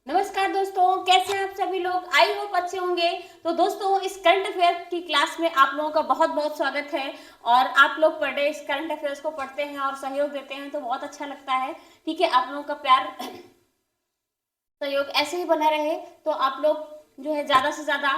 नमस्कार दोस्तों, कैसे हैं आप सभी लोग। आई होप अच्छे होंगे। तो दोस्तों, इस करंट अफेयर की क्लास में आप लोगों का बहुत बहुत स्वागत है। और आप लोग पर डे इस करंट अफेयर्स को पढ़ते हैं और सहयोग देते हैं तो बहुत अच्छा लगता है। ठीक है, आप लोगों का प्यार सहयोग ऐसे ही बना रहे तो आप लोग जो है ज्यादा से ज्यादा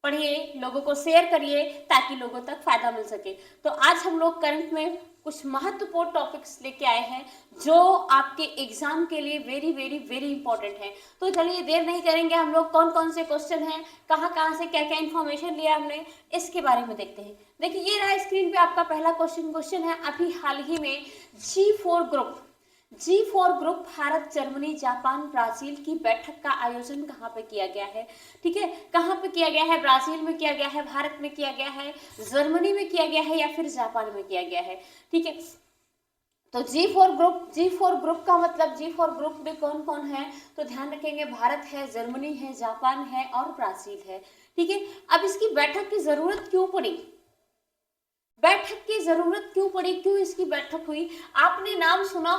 पढ़िए, लोगों को शेयर करिए ताकि लोगों तक फायदा मिल सके। तो आज हम लोग करंट में कुछ महत्वपूर्ण टॉपिक्स लेके आए हैं जो आपके एग्जाम के लिए वेरी वेरी वेरी इंपॉर्टेंट है। तो चलिए देर नहीं करेंगे, हम लोग कौन कौन से क्वेश्चन हैं, कहाँ से क्या क्या इन्फॉर्मेशन लिया हमने, इसके बारे में देखते हैं। देखिए, ये रहा स्क्रीन पे आपका पहला क्वेश्चन है अभी हाल ही में जी4 group Bharat, Germany, Japan, Brazil की बैठक का आयोजन कहाँ पे किया गया है। ठीक है, कहाँ पे किया गया है? ब्राजील में किया गया है, भारत में किया गया है, जर्मनी में किया गया है या फिर जापान में किया गया है। ठीक है, तो जी4 ग्रुप का मतलब जी4 ग्रुप में कौन कौन है तो ध्यान रखेंगे, भारत है, जर्मनी है, जापान है और ब्राजील है। ठीक है, अब इसकी बैठक की जरूरत क्यों पड़ी? क्यों इसकी बैठक हुई? आपने नाम सुना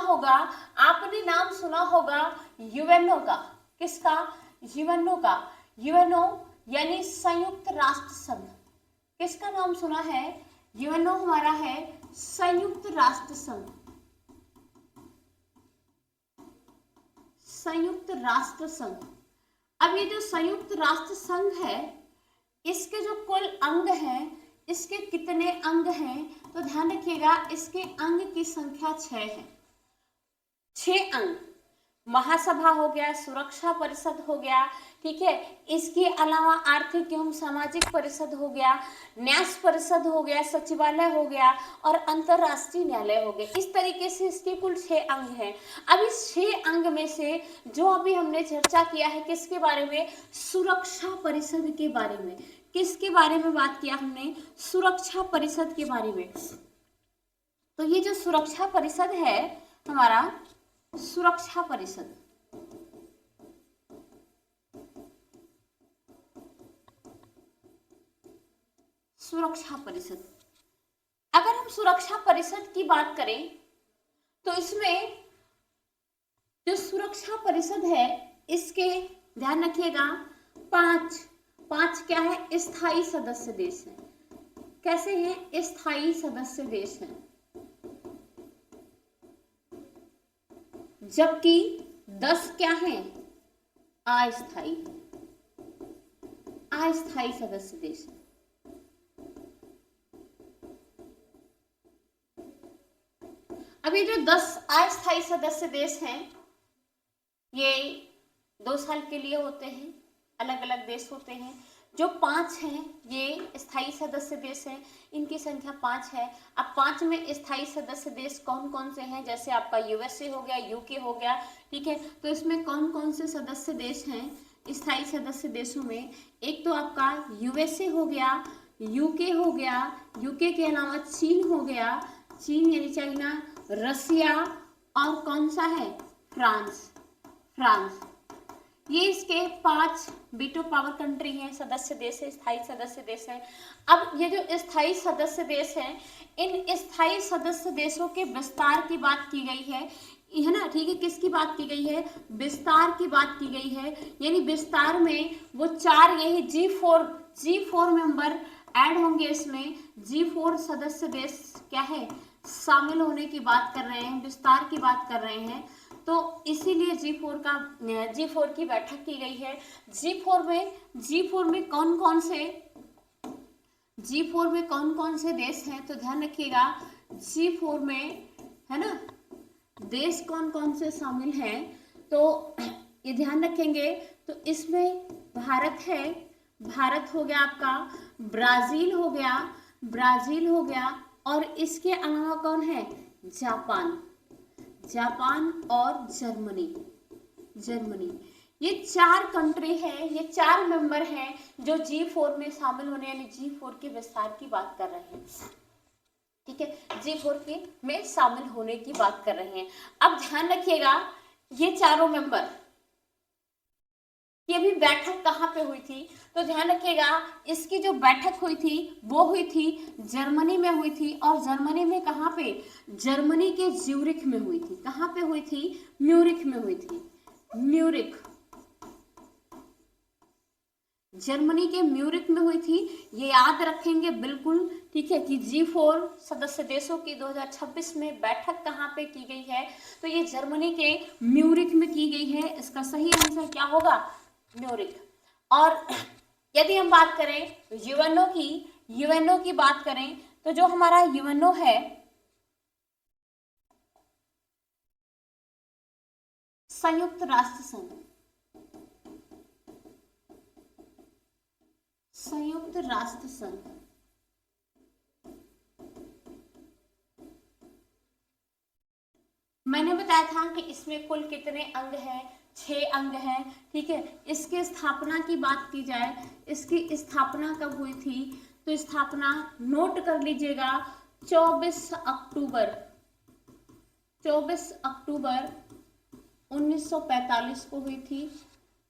होगा यूएनओ का। किसका? यूएनओ का। यूएनओ यानी संयुक्त राष्ट्र संघ। किसका नाम सुना है? यूएनओ हमारा है संयुक्त राष्ट्र संघ। संयुक्त राष्ट्र संघ। अब ये जो संयुक्त राष्ट्र संघ है, इसके जो कुल अंग हैं, इसके कितने अंग हैं तो ध्यान रखिएगा, इसके अंग की संख्या 6 है। 6 अंग। महासभा हो गया, सुरक्षा परिषद हो गया, ठीक है, इसके अलावा आर्थिक एवं सामाजिक परिषद हो गया, न्यास परिषद हो गया, सचिवालय हो गया और अंतरराष्ट्रीय न्यायालय हो गया। इस तरीके से इसके कुल 6 अंग हैं। अब इस 6 अंग में से जो अभी हमने चर्चा किया है किसके बारे में? सुरक्षा परिषद के बारे में। किसके बारे में बात किया हमने? सुरक्षा परिषद के बारे में। तो ये जो सुरक्षा परिषद है हमारा, सुरक्षा परिषद, सुरक्षा परिषद, अगर हम सुरक्षा परिषद की बात करें तो इसमें जो सुरक्षा परिषद है इसके ध्यान रखिएगा पांच क्या है? स्थायी सदस्य देश हैं। कैसे हैं? स्थायी सदस्य देश हैं, जबकि 10 क्या हैं? अस्थायी सदस्य देश हैं। अब ये जो 10 अस्थायी सदस्य देश हैं ये 2 साल के लिए होते हैं, अलग अलग देश होते हैं। जो 5 हैं ये स्थायी सदस्य देश हैं, इनकी संख्या 5 है। अब 5 में स्थायी सदस्य देश कौन कौन से हैं? जैसे आपका यूएसए हो गया, यूके हो गया। ठीक है, तो इसमें कौन कौन से सदस्य देश हैं स्थायी सदस्य देशों में? एक तो आपका यूएसए हो गया, यूके हो गया, यूके के अलावा चीन हो गया, चीन यानी चाइना, रसिया और कौन सा है? फ्रांस। ये इसके 5 वीटो पावर कंट्री हैं, सदस्य देश है, स्थायी सदस्य देश हैं। अब ये जो स्थायी सदस्य देश हैं, इन स्थायी सदस्य देशों के विस्तार की बात की गई है ना। ठीक है, किसकी बात की गई है? विस्तार की बात की गई है। यानी विस्तार में वो 4 यही जी4 मेंबर ऐड होंगे। इसमें जी4 सदस्य देश क्या है? शामिल होने की बात कर रहे हैं, विस्तार की बात कर रहे हैं। तो इसीलिए जी4 की बैठक की गई है। जी4 में कौन कौन से देश हैं तो ध्यान रखिएगा, जी4 में है ना देश कौन कौन से शामिल हैं तो ये ध्यान रखेंगे। तो इसमें भारत है, भारत हो गया आपका, ब्राजील हो गया और इसके अलावा कौन है? जापान और जर्मनी। ये 4 कंट्री है, ये 4 मेंबर हैं जो जी4 में शामिल होने यानी जी4 के विस्तार की बात कर रहे हैं। ठीक है, जी4 के में शामिल होने की बात कर रहे हैं। अब ध्यान रखिएगा, ये चारों मेंबर, ये भी बैठक कहाँ पे हुई थी तो ध्यान रखिएगा, इसकी जो बैठक हुई थी वो हुई थी जर्मनी में हुई थी। और जर्मनी में कहाँ पे? जर्मनी के ज्यूरिख में हुई थी। कहाँ पे हुई थी? म्यूरिख में हुई थी। म्यूरिख जर्मनी के म्यूरिक में हुई थी, ये याद रखेंगे बिल्कुल, ठीक है, कि G4 सदस्य देशों की 2026 में बैठक कहाँ पे की गई है, तो ये जर्मनी के म्यूरिक में की गई है। इसका सही आंसर क्या होगा, म्यूरिक। और यदि हम बात करें यूएनओ की बात करें, तो जो हमारा यूएनओ है, संयुक्त राष्ट्र संघ, संयुक्त राष्ट्र संघ, मैंने बताया था कि इसमें कुल कितने अंग हैं, 6 अंग हैं, ठीक है। इसके स्थापना की बात की जाए, इसकी स्थापना कब हुई थी, तो स्थापना नोट कर लीजिएगा 24 अक्टूबर 1945 को हुई थी।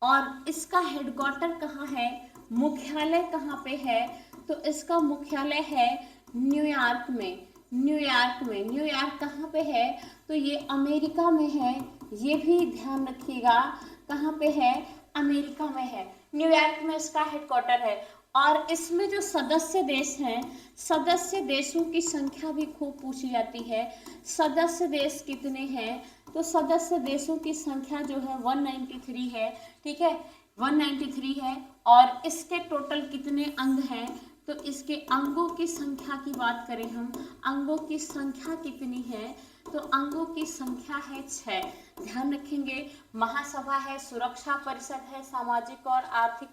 और इसका हेडक्वार्टर कहाँ है, मुख्यालय कहाँ पे है, तो इसका मुख्यालय है न्यूयॉर्क में। न्यूयॉर्क कहाँ पे है, तो ये अमेरिका में है, ये भी ध्यान रखिएगा, कहाँ पे है, अमेरिका में है, न्यूयॉर्क में इसका हेडक्वार्टर है। और इसमें जो सदस्य देश हैं, सदस्य देशों की संख्या भी खूब पूछी जाती है, सदस्य देश कितने हैं, तो सदस्य देशों की संख्या जो है 193 है, ठीक है, 193 है। और इसके टोटल कितने अंग हैं, तो इसके अंगों की संख्या की बात करें हम, अंगों की संख्या कितनी है, तो अंगों की संख्या है 6। ध्यान रखेंगे, महासभा है, सुरक्षा परिषद है, सामाजिक और आर्थिक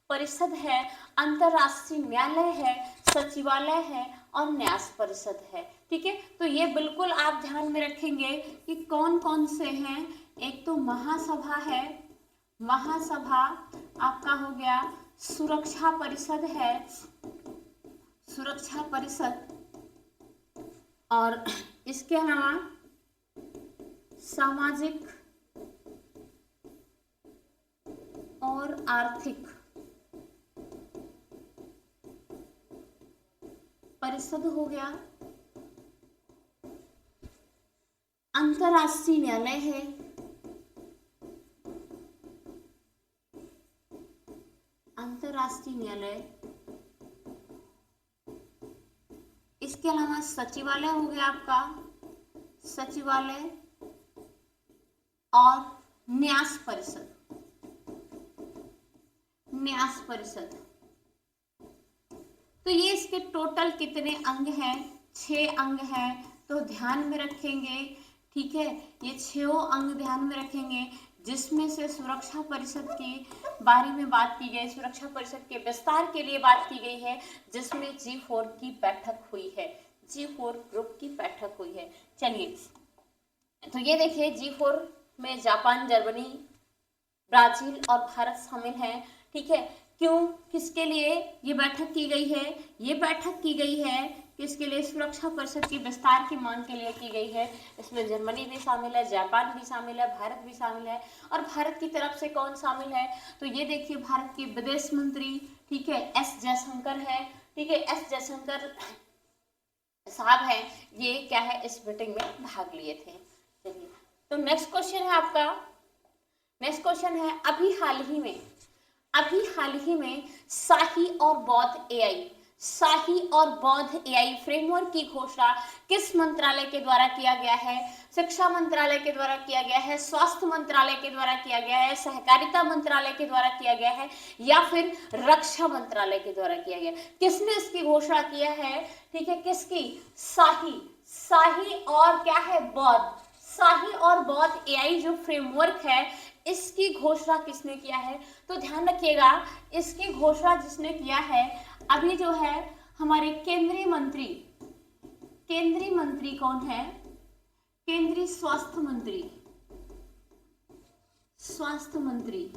परिषद है, अंतरराष्ट्रीय न्यायालय है, सचिवालय है और न्यास परिषद है, ठीक है। तो ये बिल्कुल आप ध्यान में रखेंगे कि कौन कौन से हैं। एक तो महासभा है, महासभा आपका हो गया, सुरक्षा परिषद है, सुरक्षा परिषद, और इसके अलावा सामाजिक और आर्थिक परिषद हो गया, अंतरराष्ट्रीय न्यायालय है, अंतरराष्ट्रीय न्यायालय, इसके अलावा सचिवालय हो गया आपका, सचिवालय और न्यास परिषद, न्यास परिषद। तो ये इसके टोटल कितने अंग हैं, 6 अंग हैं, तो ध्यान में रखेंगे, ठीक है, ये 6 अंग ध्यान में रखेंगे, जिसमें से सुरक्षा परिषद के बारे में बात की गई, सुरक्षा परिषद के विस्तार के लिए बात की गई है, जिसमें G4 की बैठक हुई है, G4 ग्रुप की बैठक हुई है। चलिए, तो ये देखिए G4 में जापान, जर्मनी, ब्राजील और भारत शामिल है, ठीक है। क्यों, किसके लिए ये बैठक की गई है, ये बैठक की गई है किसके लिए, सुरक्षा परिषद की विस्तार की मांग के लिए की गई है। इसमें जर्मनी भी शामिल है, जापान भी शामिल है, भारत भी शामिल है। और भारत की तरफ से कौन शामिल है, तो ये देखिए भारत के विदेश मंत्री, ठीक है, एस जयशंकर है, ठीक है, एस जयशंकर साहब हैं, ये क्या है, इस मीटिंग में भाग लिए थे। चलिए, तो नेक्स्ट क्वेश्चन है आपका, नेक्स्ट क्वेश्चन है, अभी हाल ही में शाही और बौद्ध एआई फ्रेमवर्क की घोषणा किस मंत्रालय के द्वारा किया गया है, शिक्षा मंत्रालय के द्वारा किया गया है, स्वास्थ्य मंत्रालय के द्वारा किया गया है, सहकारिता मंत्रालय के द्वारा किया गया है, या फिर रक्षा मंत्रालय के द्वारा किया गया, किसने इसकी घोषणा किया है, ठीक है, किसकी, शाही और क्या है, बौद्ध, शाही और बौद्ध एआई जो फ्रेमवर्क है, इसकी घोषणा किसने किया है, तो ध्यान रखिएगा, इसकी घोषणा जिसने किया है, अभी जो है हमारे केंद्रीय मंत्री कौन है, केंद्रीय स्वास्थ्य मंत्री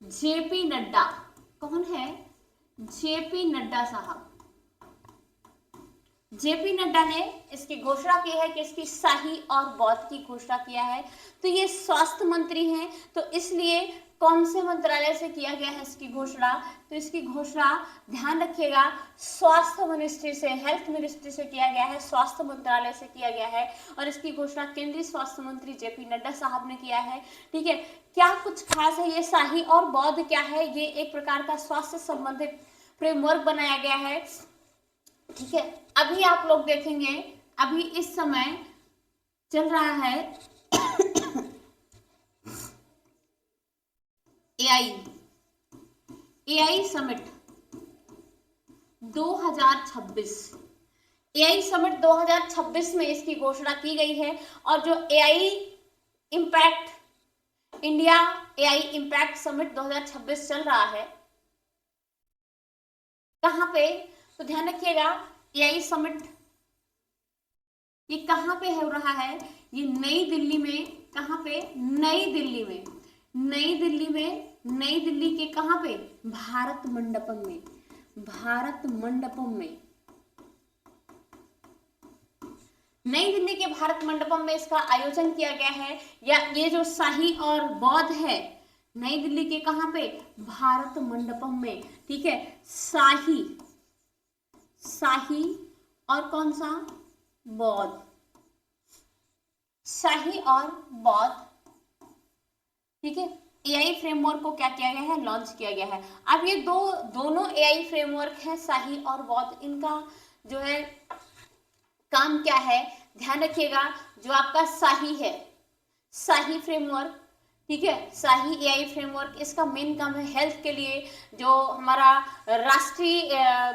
जेपी नड्डा, कौन है, जेपी नड्डा साहब, जेपी नड्डा ने इसकी घोषणा की है कि इसकी शाही और बौद्ध की घोषणा किया है। तो ये स्वास्थ्य मंत्री हैं, तो इसलिए कौन से मंत्रालय से किया गया है इसकी घोषणा? तो इसकी घोषणा ध्यान रखिएगा स्वास्थ्य मिनिस्ट्री से, हेल्थ मिनिस्ट्री से किया गया है, स्वास्थ्य मंत्रालय से किया गया है। और इसकी घोषणा केंद्रीय स्वास्थ्य मंत्री जेपी नड्डा साहब ने किया है। ठीक है, क्या कुछ खास है? ये शाही और बौद्ध क्या है? ये एक प्रकार का स्वास्थ्य संबंधित फ्रेमवर्क बनाया गया है। ठीक है, अभी आप लोग देखेंगे, अभी इस समय चल रहा है एआई समिट 2026। एआई समिट 2026 में इसकी घोषणा की गई है। और जो AI impact India AI impact summit 2026 चल रहा है, कहां पे? तो ध्यान रखिएगा एआई समिट ये कहां पे हो रहा है? ये नई दिल्ली में। कहां पे? नई दिल्ली में। नई दिल्ली में, नई दिल्ली के कहां पे? भारत मंडपम में। भारत मंडपम में, नई दिल्ली के भारत मंडपम में इसका आयोजन किया गया है। या ये जो शाही और बौद्ध है, नई दिल्ली के कहां पे? भारत मंडपम में। ठीक है, शाही, शाही और कौन सा? बौद्ध। शाही और बौद्ध। ठीक है, एआई फ्रेमवर्क को क्या किया गया है? लॉन्च किया गया है। अब ये दोनों एआई फ्रेमवर्क है, शाही और बौद्ध, इनका जो है काम क्या है? ध्यान रखिएगा, जो आपका शाही है, शाही फ्रेमवर्क, ठीक है, शाही एआई फ्रेमवर्क, इसका मेन काम है हेल्थ के लिए जो हमारा राष्ट्रीय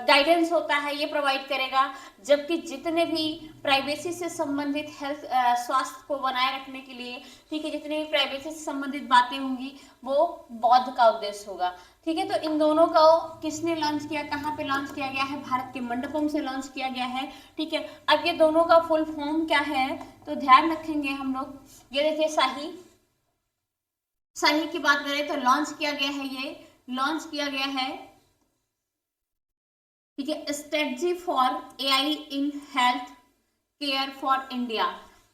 गाइडेंस होता है ये प्रोवाइड करेगा। जबकि जितने भी प्राइवेसी से संबंधित हेल्थ स्वास्थ्य को बनाए रखने के लिए, ठीक है, जितने भी प्राइवेसी से संबंधित बातें होंगी वो बौद्ध का उद्देश्य होगा। ठीक है, तो इन दोनों को किसने लॉन्च किया? कहाँ पे लॉन्च किया गया है? भारत के मंडपम से लॉन्च किया गया है। ठीक है, अब ये दोनों का फुल फॉर्म क्या है तो ध्यान रखेंगे हम लोग। ये देखिए शाही, शाही की बात करें तो लॉन्च किया गया है, ये लॉन्च किया गया है, ठीक है, strategy for AI in health care for India,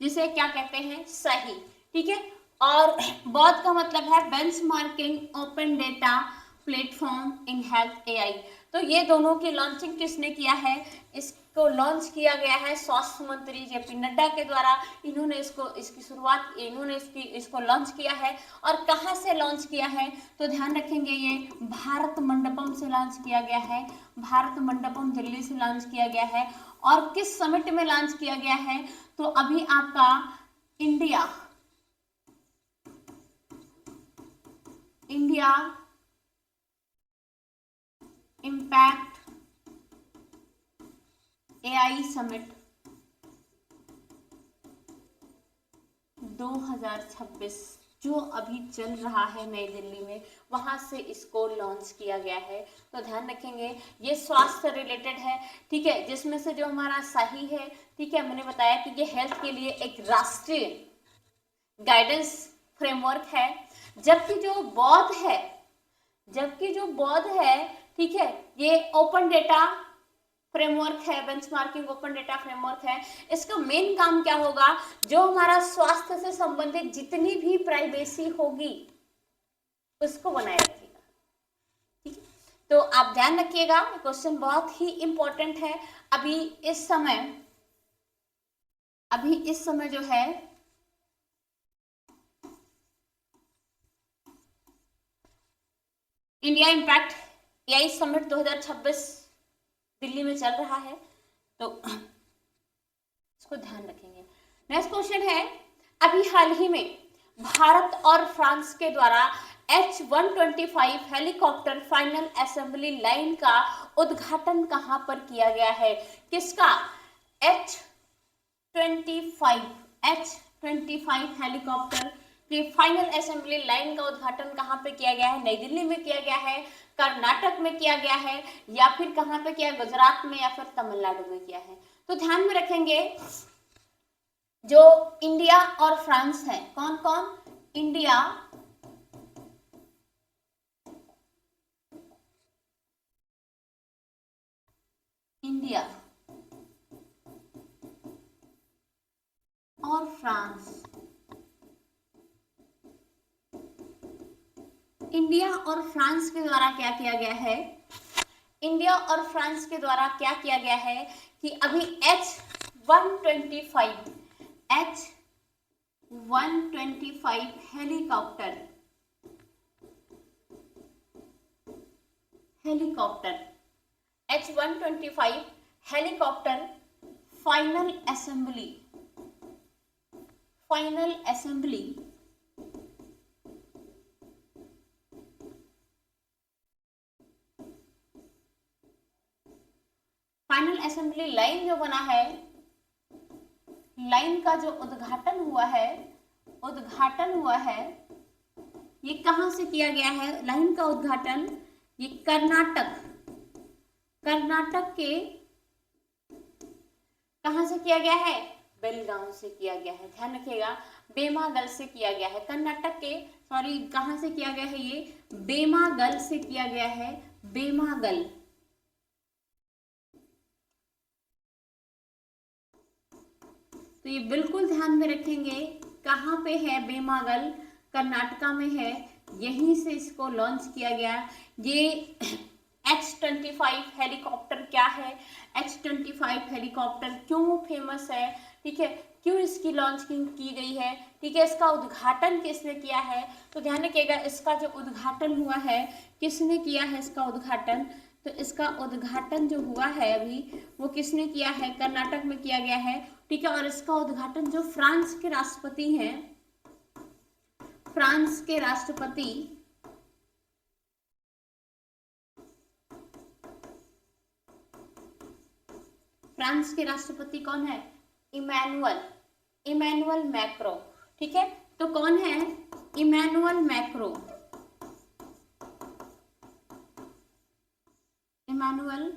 जिसे क्या कहते हैं? शाही। ठीक है, और बौद्ध का मतलब है benchmarking open data platform in health AI. तो ये दोनों की लॉन्चिंग किसने किया है? इसको लॉन्च किया गया है स्वास्थ्य मंत्री जेपी नड्डा के द्वारा। इन्होंने इसकी शुरुआत, इन्होंने इसको लॉन्च किया है। और कहाँ से लॉन्च किया है तो ध्यान रखेंगे ये भारत मंडपम से लॉन्च किया गया है। भारत मंडपम दिल्ली से लॉन्च किया गया है। और किस समिट में लॉन्च किया गया है तो अभी आपका इंडिया इम्पैक्ट एआई समिट 2026 जो अभी चल रहा है नई दिल्ली में, वहां से इसको लॉन्च किया गया है। तो ध्यान रखेंगे ये स्वास्थ्य रिलेटेड है। ठीक है, जिसमें से जो हमारा शाही है, ठीक है, मैंने बताया कि ये हेल्थ के लिए एक राष्ट्रीय गाइडेंस फ्रेमवर्क है। जबकि जो बौद्ध है, ठीक है, ये ओपन डेटा फ्रेमवर्क है, बेंचमार्किंग ओपन डेटा फ्रेमवर्क है। इसका मेन काम क्या होगा? जो हमारा स्वास्थ्य से संबंधित जितनी भी प्राइवेसी होगी उसको बनाए रखेगा। ठीक है, तो आप ध्यान रखिएगा, क्वेश्चन बहुत ही इंपॉर्टेंट है। अभी इस समय जो है India impact AI summit 2026 Delhi में चल रहा है, तो इसको ध्यान रखेंगे। नेक्स्ट क्वेश्चन है, अभी हाल ही में भारत और फ्रांस के द्वारा H-125 helicopter final assembly line का उद्घाटन कहां पर किया गया है? किसका? H-25 हेलीकॉप्टर की फाइनल असेंबली लाइन का उद्घाटन कहां पे किया गया है? नई दिल्ली में किया गया है, कर्नाटक में किया गया है, या फिर कहां पे किया? गुजरात में या फिर तमिलनाडु में किया है? तो ध्यान में रखेंगे जो इंडिया और फ्रांस है, कौन कौन? इंडिया और फ्रांस, इंडिया और फ्रांस के द्वारा क्या किया गया है, इंडिया और फ्रांस के द्वारा क्या किया गया है कि अभी H-125 helicopter H-125 helicopter final assembly final assembly line जो बना है, लाइन का जो उद्घाटन हुआ है ये कहां से किया गया है, लाइन का उद्घाटन ये कर्नाटक के कहां से किया गया है, बेलगांव से किया गया है, ध्यान रखिएगा, बेमागल से किया गया है, कर्नाटक के कहां से किया गया है, ये बेमागल से किया गया है, बेमागल। तो ये बिल्कुल ध्यान में रखेंगे, कहां पे है बेमागल, कर्नाटका में है, यहीं से इसको लॉन्च किया गया। ये H-25 हेलीकॉप्टर क्या है, H-25 हेलीकॉप्टर क्यों फेमस है, ठीक है, क्यों इसकी लॉन्चिंग की गई है, ठीक है, इसका उद्घाटन किसने किया है, तो ध्यान रखिएगा इसका जो उद्घाटन हुआ है किसने किया है, इसका उद्घाटन, तो इसका उद्घाटन जो हुआ है अभी वो किसने किया है, कर्नाटक में किया गया है, ठीक है, और इसका उद्घाटन जो फ्रांस के राष्ट्रपति हैं, फ्रांस के राष्ट्रपति कौन है, इमैनुअल मैक्रो, ठीक है, तो कौन है, इमैनुअल मैक्रो, इमैनुअल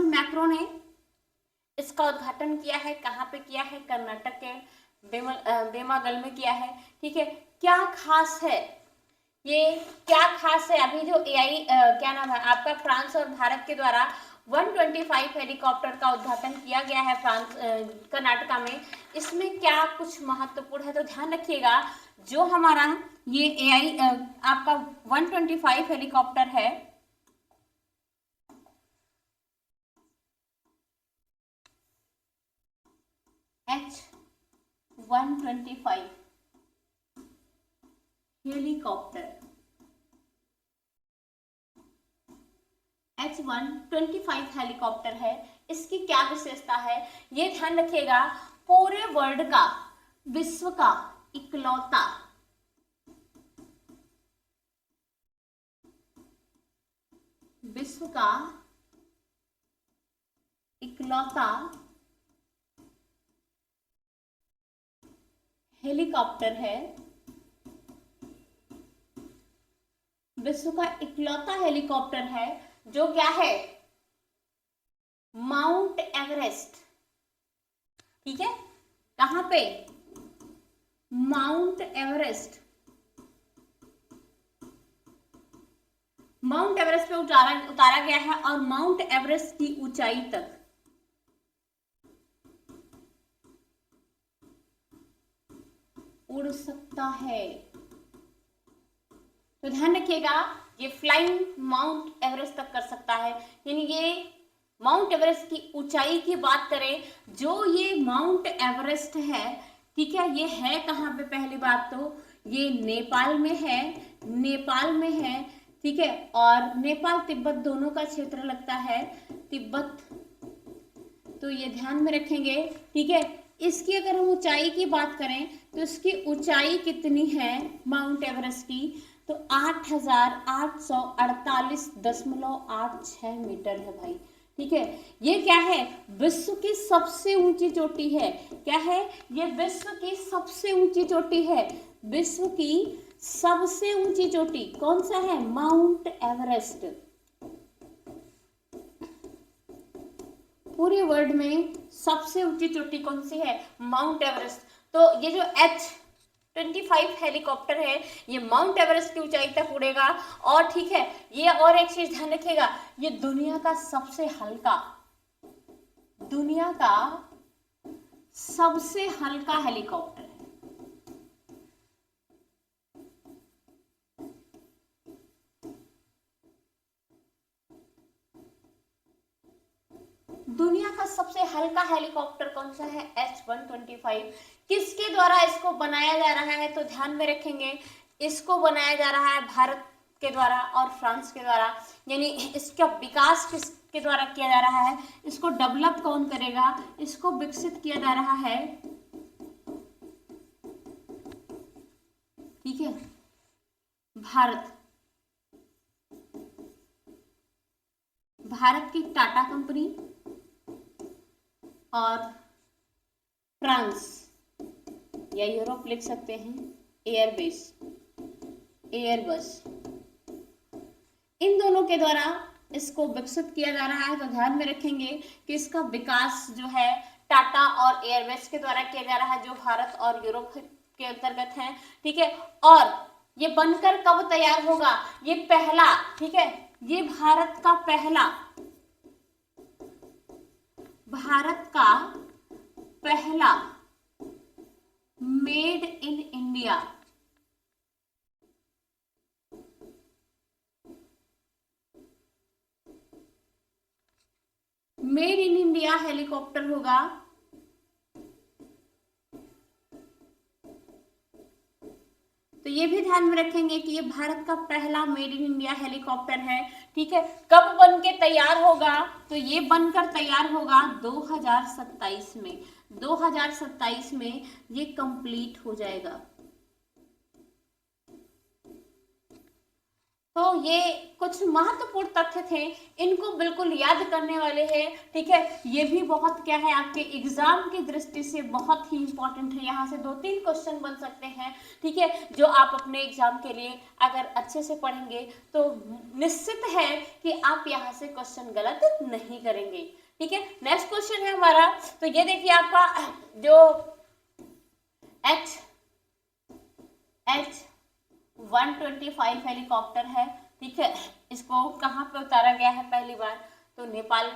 मैक्रो ने इसका उद्घाटन किया है, कहां पे किया है, कर्नाटक के बेमागल में किया है, ठीक है। क्या खास है ये, क्या खास है, अभी जो क्या नाम है आपका, फ्रांस और भारत के द्वारा 125 हेलीकॉप्टर का उद्घाटन किया गया है फ्रांस कर्नाटका में, इसमें क्या कुछ महत्वपूर्ण है, तो ध्यान रखिएगा जो हमारा ये आपका 125 हेलीकॉप्टर है, H-125 हेलीकॉप्टर, H-125 हेलीकॉप्टर है, इसकी क्या विशेषता है, ये ध्यान रखिएगा, पूरे वर्ल्ड का, विश्व का इकलौता हेलीकॉप्टर है, विश्व का इकलौता हेलीकॉप्टर है जो क्या है, माउंट एवरेस्ट, ठीक है, कहां पे, माउंट एवरेस्ट पे उतारा गया है और माउंट एवरेस्ट की ऊंचाई तक उड़ सकता है। तो ध्यान रखिएगा ये फ्लाइंग माउंट एवरेस्ट तक कर सकता है, यानी ये माउंट एवरेस्ट की ऊंचाई की बात करें, जो ये माउंट एवरेस्ट है, ठीक है, ये है कहाँ पे, पहली बात तो ये नेपाल में है, ठीक है, और नेपाल तिब्बत दोनों का क्षेत्र लगता है, तिब्बत, तो ये ध्यान में रखेंगे, ठीक है। इसकी अगर हम ऊंचाई की बात करें तो इसकी ऊंचाई कितनी है माउंट एवरेस्ट की, तो 8,848.86 मीटर है भाई, ठीक है। ये क्या है, विश्व की सबसे ऊंची चोटी है, क्या है ये, विश्व की सबसे ऊंची चोटी है, विश्व की सबसे ऊंची चोटी कौन सा है, माउंट एवरेस्ट। पूरे वर्ल्ड में सबसे ऊंची चोटी कौन सी है, माउंट एवरेस्ट। तो ये जो H-25 हेलीकॉप्टर है ये माउंट एवरेस्ट की ऊंचाई तक उड़ेगा, और ठीक है, ये और एक चीज ध्यान रखिएगा, ये दुनिया का सबसे हल्का हेलीकॉप्टर है। दुनिया का सबसे हल्का हेलीकॉप्टर कौन सा है? H-125। किसके द्वारा इसको बनाया जा रहा है? तो ध्यान में रखेंगे, इसको बनाया जा रहा है भारत के द्वारा और फ्रांस के द्वारा। यानी इसका विकास किसके द्वारा किया जा रहा है? इसको डेवलप कौन करेगा? इसको विकसित किया जा रहा है, ठीक है, भारत की टाटा कंपनी और फ्रांस या यूरोप लिख सकते हैं, एयरबस, इन दोनों के द्वारा इसको विकसित किया जा रहा है। तो ध्यान में रखेंगे कि इसका विकास जो है टाटा और एयरबस के द्वारा किया जा रहा है, जो भारत और यूरोप के अंतर्गत है, ठीक है। और ये बनकर कब तैयार होगा? ये पहला, ठीक है, ये भारत का पहला मेड इन इंडिया हेलीकॉप्टर होगा। तो ये भी ध्यान में रखेंगे कि ये भारत का पहला मेड इन इंडिया हेलीकॉप्टर है, ठीक है। कब बन के तैयार होगा? तो ये बनकर तैयार होगा 2027 में। 2027 में ये कंप्लीट हो जाएगा। तो ये कुछ महत्वपूर्ण तथ्य थे, इनको बिल्कुल याद करने वाले हैं, ठीक है। ये भी बहुत क्या है, आपके एग्जाम की दृष्टि से बहुत ही इंपॉर्टेंट है। यहाँ से 2-3 क्वेश्चन बन सकते हैं, ठीक है, जो आप अपने एग्जाम के लिए अगर अच्छे से पढ़ेंगे तो निश्चित है कि आप यहाँ से क्वेश्चन गलत नहीं करेंगे, ठीक है। नेक्स्ट क्वेश्चन है हमारा, तो ये देखिए आपका जो H-125 हेलीकॉप्टर है, ठीक है, इसको कहाँ पे उतारा गया है पहली बार? तो नेपाल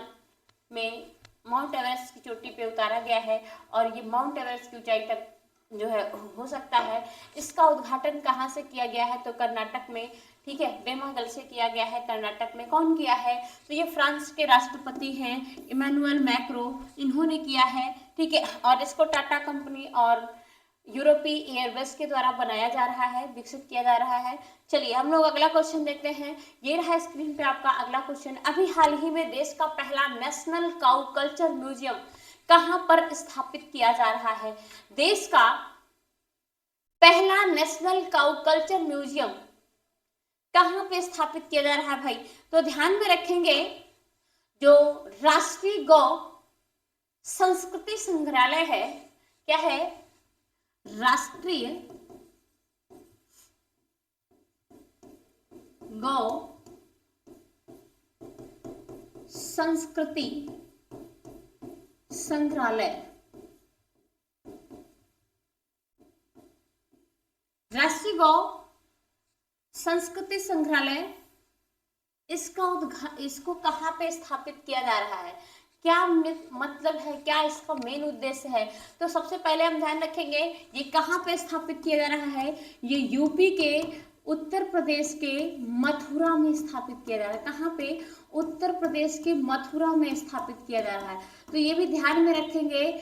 में माउंट एवरेस्ट की चोटी पे उतारा गया है और ये माउंट एवरेस्ट की ऊंचाई तक जो है हो सकता है। इसका उद्घाटन कहाँ से किया गया है? तो कर्नाटक में, ठीक है, बेमागल से किया गया है। कर्नाटक में कौन किया है? तो ये फ्रांस के राष्ट्रपति हैं इमैनुअल मैक्रो, इन्होंने किया है, ठीक है। और इसको टाटा कंपनी और यूरोपीय एयरबस के द्वारा बनाया जा रहा है, विकसित किया जा रहा है। चलिए हम लोग अगला क्वेश्चन देखते हैं। ये रहा स्क्रीन पे आपका अगला क्वेश्चन। अभी हाल ही में देश का पहला नेशनल काउ कल्चर म्यूजियम कहां पर स्थापित किया जा रहा है? देश का पहला नेशनल काउ कल्चर म्यूजियम कहां पे स्थापित किया जा रहा है भाई? तो ध्यान में रखेंगे, जो राष्ट्रीय गौ संस्कृति संग्रहालय है, क्या है? राष्ट्रीय गौ संस्कृति संग्रहालय, राष्ट्रीय गौ संस्कृति संग्रहालय, इसको कहाँ पे स्थापित किया जा रहा है? क्या मतलब है, क्या इसका मेन उद्देश्य है? तो सबसे पहले हम ध्यान रखेंगे ये कहाँ पे स्थापित किया जा रहा है। ये यूपी के उत्तर प्रदेश के मथुरा में स्थापित किया जा रहा है। कहाँ पे? उत्तर प्रदेश के मथुरा में स्थापित किया जा रहा है। तो ये भी ध्यान में रखेंगे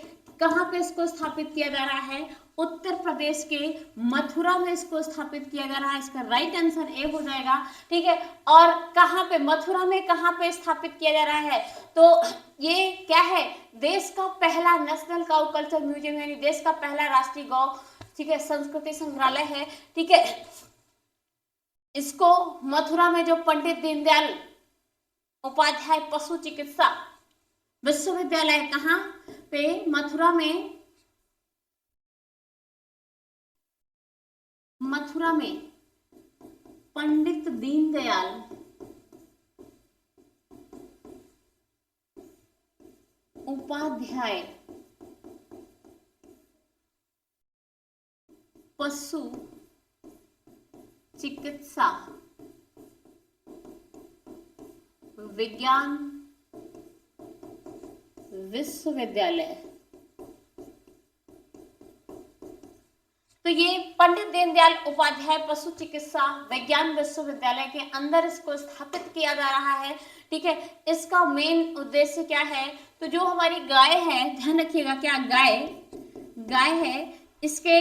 कहाँ पे इसको स्थापित किया जा रहा है। उत्तर प्रदेश के मथुरा में इसको स्थापित किया जा रहा है। इसका राइट आंसर ए हो जाएगा, ठीक है। और कहाँ पे? मथुरा में कहाँ पे स्थापित किया जा रहा है? तो ये क्या है? देश का पहला नेशनल काउ कल्चर म्यूजियम, यानी देश का पहला राष्ट्रीय गौ, ठीक है, संस्कृति संग्रहालय है, ठीक है। इसको मथुरा में जो पंडित दीनदयाल उपाध्याय पशु चिकित्सा विश्वविद्यालय, कहाँ पे? मथुरा में, मथुरा में पंडित दीनदयाल उपाध्याय पशु चिकित्सा विज्ञान विश्वविद्यालय, तो ये पंडित दीनदयाल उपाध्याय पशु चिकित्सा विज्ञान विश्वविद्यालय के अंदर इसको स्थापित किया जा रहा है। ठीक है, इसका मेन उद्देश्य क्या है, तो जो हमारी गाय है, ध्यान रखिएगा, क्या गाय है, इसके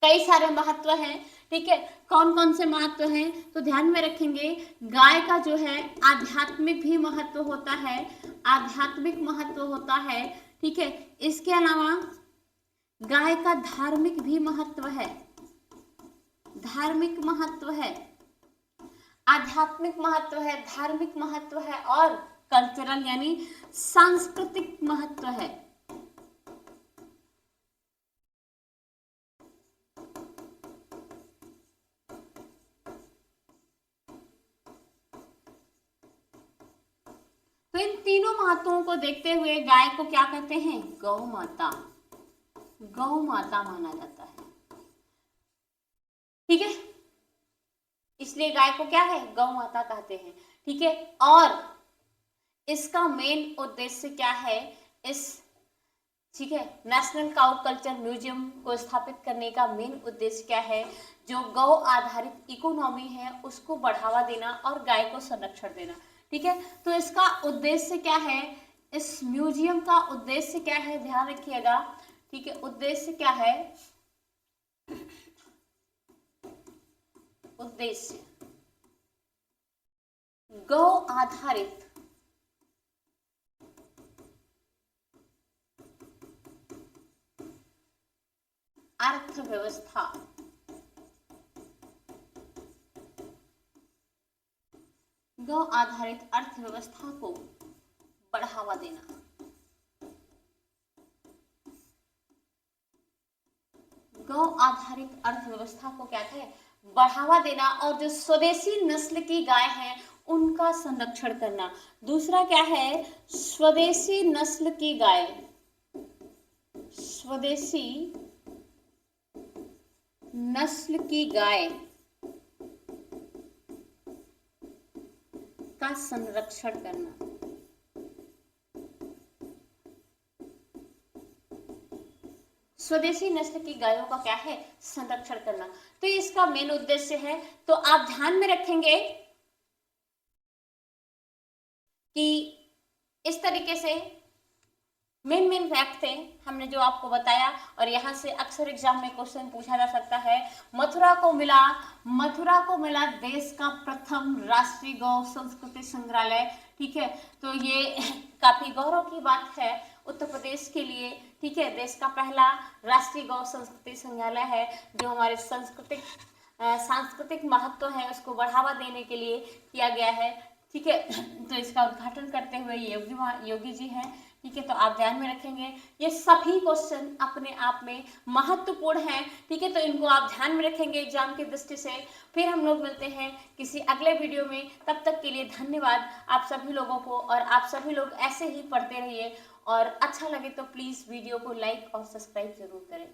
कई सारे महत्व हैं। ठीक है, कौन कौन से महत्व हैं, तो ध्यान में रखेंगे, गाय का जो है आध्यात्मिक भी महत्व होता है, आध्यात्मिक महत्व होता है। ठीक है, इसके अलावा गाय का धार्मिक भी महत्व है, धार्मिक महत्व है, आध्यात्मिक महत्व है, धार्मिक महत्व है और कल्चरल यानी सांस्कृतिक महत्व है। तो इन तीनों महत्वों को देखते हुए गाय को क्या कहते हैं, गौ माता, गौ माता माना जाता है। ठीक है, इसलिए गाय को क्या है, गौ माता कहते हैं। ठीक है, और इसका मेन उद्देश्य क्या है, इस ठीक है नेशनल काउ कल्चर म्यूजियम को स्थापित करने का मेन उद्देश्य क्या है, जो गौ आधारित इकोनॉमी है उसको बढ़ावा देना और गाय को संरक्षण देना। ठीक है, तो इसका उद्देश्य क्या है, इस म्यूजियम का उद्देश्य क्या है, ध्यान रखिएगा। ठीक है, उद्देश्य क्या है, उद्देश्य गौ आधारित अर्थव्यवस्था, गौ आधारित अर्थव्यवस्था को बढ़ावा देना, गौ आधारित अर्थव्यवस्था को क्या है, बढ़ावा देना, और जो स्वदेशी नस्ल की गाय है उनका संरक्षण करना। दूसरा क्या है, स्वदेशी नस्ल की गाय, स्वदेशी नस्ल की गाय का संरक्षण करना। स्वदेशी नस्ल की गायों का क्या है, संरक्षण करना, तो इसका मेन उद्देश्य है। तो आप ध्यान में रखेंगे कि इस तरीके से मेन फैक्ट थे हमने जो आपको बताया, और यहाँ से अक्सर एग्जाम में क्वेश्चन पूछा जा सकता है। मथुरा को मिला देश का प्रथम राष्ट्रीय गौ संस्कृति संग्रहालय। ठीक है, तो ये काफी गौरव की बात है उत्तर प्रदेश के लिए। ठीक है, देश का पहला राष्ट्रीय गौ संस्कृति संग्रहालय है जो हमारे सांस्कृतिक महत्व है उसको बढ़ावा देने के लिए किया गया है। ठीक है, तो इसका उद्घाटन करते हुए योगी जी हैं। ठीक है, तो आप ध्यान में रखेंगे, ये सभी क्वेश्चन अपने आप में महत्वपूर्ण हैं। ठीक है, तो इनको आप ध्यान में रखेंगे एग्जाम की दृष्टि से। फिर हम लोग मिलते हैं किसी अगले वीडियो में, तब तक के लिए धन्यवाद आप सभी लोगों को, और आप सभी लोग ऐसे ही पढ़ते रहिए, और अच्छा लगे तो प्लीज़ वीडियो को लाइक और सब्सक्राइब जरूर करें।